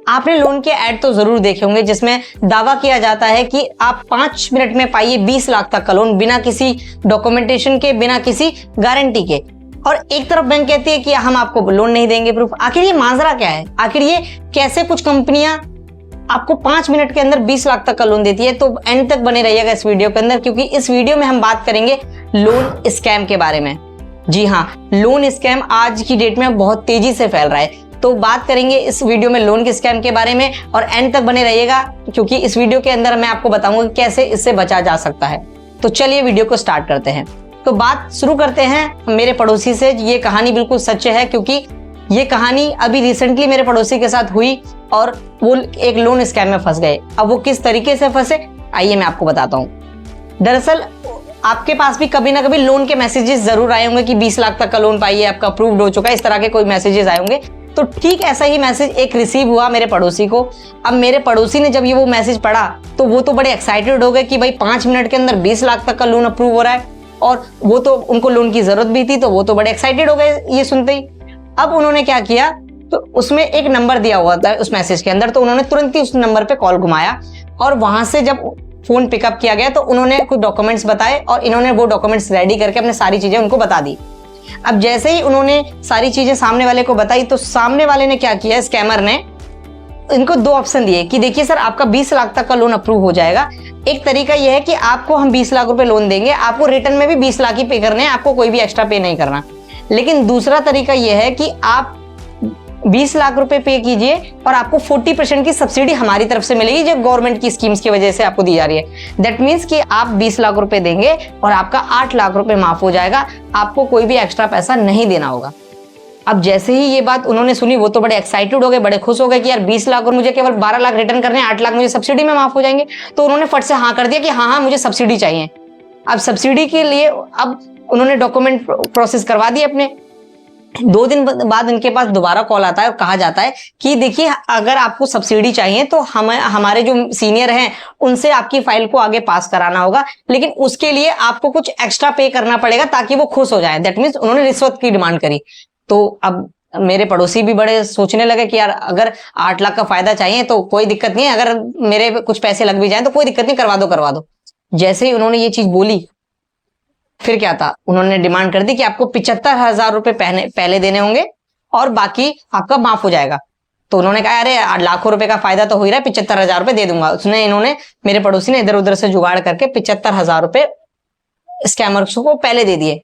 आपने लोन के ऐड तो जरूर देखे होंगे जिसमें दावा किया जाता है कि आप 5 मिनट में पाइए 20 लाख तक का लोन, बिना किसी डॉक्यूमेंटेशन के, बिना किसी गारंटी के। और एक तरफ बैंक कहती है कि हम आपको लोन नहीं देंगे प्रूफ। आखिर ये माजरा क्या है? आखिर ये कैसे कुछ कंपनियां आपको 5 मिनट के अंदर 20 लाख तक का लोन देती है? तो एंड तक बने रहिएगा इस वीडियो के अंदर, क्योंकि इस वीडियो में हम बात करेंगे लोन स्कैम के बारे में। जी हाँ, लोन स्कैम आज की डेट में बहुत तेजी से फैल रहा है, तो बात करेंगे इस वीडियो में लोन के स्कैम के बारे में, और एंड तक बने रहिएगा क्योंकि इस वीडियो के अंदर मैं आपको बताऊंगा कैसे इससे बचा जा सकता है। तो चलिए वीडियो को स्टार्ट करते हैं। तो बात शुरू करते हैं मेरे पड़ोसी से। ये कहानी बिल्कुल सच है, क्योंकि ये कहानी अभी रिसेंटली मेरे पड़ोसी के साथ हुई और वो एक लोन स्कैम में फंस गए। अब वो किस तरीके से फंसे, आइए मैं आपको बताता हूँ। दरअसल आपके पास भी कभी ना कभी लोन के मैसेजेस जरूर आए होंगे कि 20 लाख तक का लोन पाइए, आपका अप्रूव्ड हो चुका है, इस तरह के कोई मैसेजेस आए होंगे। तो ठीक ऐसा ही मैसेज एक रिसीव हुआ मेरे पड़ोसी को। अब मेरे पड़ोसी ने जब ये वो मैसेज पढ़ा तो वो तो बड़े एक्साइटेड हो गए कि भाई 5 मिनट के अंदर 20 लाख तक का लोन अप्रूव हो रहा है, और वो तो उनको लोन की जरूरत भी थी, तो वो तो बड़े एक्साइटेड हो गए ये सुनते ही। अब उन्होंने क्या किया, तो उसमें एक नंबर दिया हुआ था उस मैसेज के अंदर, तो उन्होंने तुरंत ही उस नंबर पे कॉल घुमाया, और वहां से जब फोन पिकअप किया गया तो उन्होंने कुछ डॉक्यूमेंट्स बताए और इन्होंने वो डॉक्यूमेंट्स रेडी करके अपने सारी चीजें उनको बता दी। अब जैसे ही उन्होंने सारी चीजें सामने वाले को बताई तो सामने वाले ने क्या किया, स्कैमर ने इनको 2 ऑप्शन दिए कि देखिए सर, आपका 20 लाख तक का लोन अप्रूव हो जाएगा। एक तरीका यह है कि आपको हम 20 लाख रुपए लोन देंगे, आपको रिटर्न में भी 20 लाख ही पे करने हैं, आपको कोई भी एक्स्ट्रा पे नहीं करना। लेकिन दूसरा तरीका यह है कि आप 20 लाख रुपए पे कीजिए और आपको 40% की सब्सिडी हमारी तरफ से मिलेगी, जो गवर्नमेंट की स्कीम्स की वजह से आपको दी जा रही है। दैट मीन्स कि आप 20 लाख रुपए देंगे और आपका 8 लाख रुपए माफ हो जाएगा, आपको कोई भी एक्स्ट्रा पैसा नहीं देना होगा। अब जैसे ही ये बात उन्होंने सुनी, वो तो बड़े एक्साइटेड हो गए, बड़े खुश हो गए कि यार 20 लाख और मुझे केवल 12 लाख रिटर्न करने हैं, 8 लाख मुझे सब्सिडी में माफ हो जाएंगे। तो उन्होंने फट से हाँ कर दिया कि हाँ मुझे सब्सिडी चाहिए। अब सब्सिडी के लिए अब उन्होंने डॉक्यूमेंट प्रोसेस करवा दिए अपने। 2 दिन बाद उनके पास दोबारा कॉल आता है और कहा जाता है कि देखिए, अगर आपको सब्सिडी चाहिए तो हमारे जो सीनियर हैं उनसे आपकी फाइल को आगे पास कराना होगा, लेकिन उसके लिए आपको कुछ एक्स्ट्रा पे करना पड़ेगा ताकि वो खुश हो जाए। दैट मीन्स उन्होंने रिश्वत की डिमांड करी। तो अब मेरे पड़ोसी भी बड़े सोचने लगे कि यार अगर 8 लाख का फायदा चाहिए तो कोई दिक्कत नहीं है, अगर मेरे कुछ पैसे लग भी जाए तो कोई दिक्कत नहीं, करवा दो। जैसे ही उन्होंने ये चीज बोली, फिर क्या था, उन्होंने डिमांड कर दी कि आपको 75,000 रुपए पहले देने होंगे और बाकी आपका माफ हो जाएगा। तो उन्होंने कहा अरे लाखों रुपए का फायदा तो हो ही रहा है, 75,000 रुपए दे दूंगा। मेरे पड़ोसी ने इधर उधर से जुगाड़ करके 75,000 रुपए स्कैमर्स को पहले दे दिए।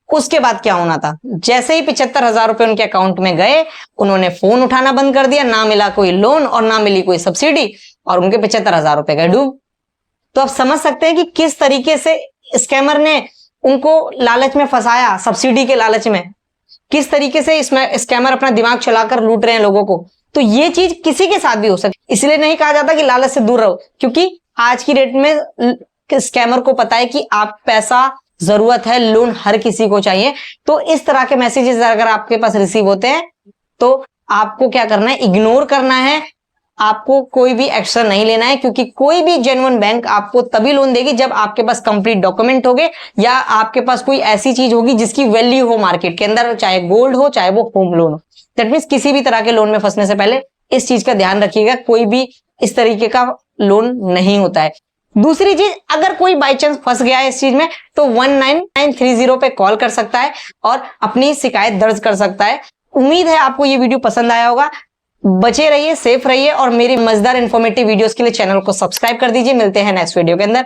उसके बाद क्या होना था, जैसे ही 75,000 रुपए उनके अकाउंट में गए, उन्होंने फोन उठाना बंद कर दिया, ना मिला कोई लोन और ना मिली कोई सब्सिडी, और उनके 75,000 रुपए गए डूब। तो आप समझ सकते हैं कि किस तरीके से स्कैमर ने उनको लालच में फंसाया, सब्सिडी के लालच में, किस तरीके से इसमें स्कैमर अपना दिमाग चलाकर लूट रहे हैं लोगों को। तो ये चीज किसी के साथ भी हो सकती, इसलिए नहीं कहा जाता कि लालच से दूर रहो, क्योंकि आज की डेट में स्कैमर को पता है कि आप पैसा जरूरत है, लोन हर किसी को चाहिए। तो इस तरह के मैसेजेस अगर आपके पास रिसीव होते हैं तो आपको क्या करना है, इग्नोर करना है, आपको कोई भी एक्शन नहीं लेना है, क्योंकि कोई भी जेन्युइन बैंक आपको तभी लोन देगी जब आपके पास कंप्लीट डॉक्यूमेंट होंगे या आपके पास कोई ऐसी चीज होगी जिसकी वैल्यू हो मार्केट के अंदर, चाहे गोल्ड हो चाहे वो होम लोन हो। दैट मीन्स किसी भी तरह के लोन में फंसने से पहले इस चीज का ध्यान रखिएगा, कोई भी इस तरीके का लोन नहीं होता है। दूसरी चीज, अगर कोई बाई चांस फंस गया है इस चीज में तो 19930 पे कॉल कर सकता है और अपनी शिकायत दर्ज कर सकता है। उम्मीद है आपको ये वीडियो पसंद आया होगा। बचे रहिए, सेफ रहिए और मेरी मजेदार इंफॉर्मेटिव वीडियोस के लिए चैनल को सब्सक्राइब कर दीजिए। मिलते हैं नेक्स्ट वीडियो के अंदर।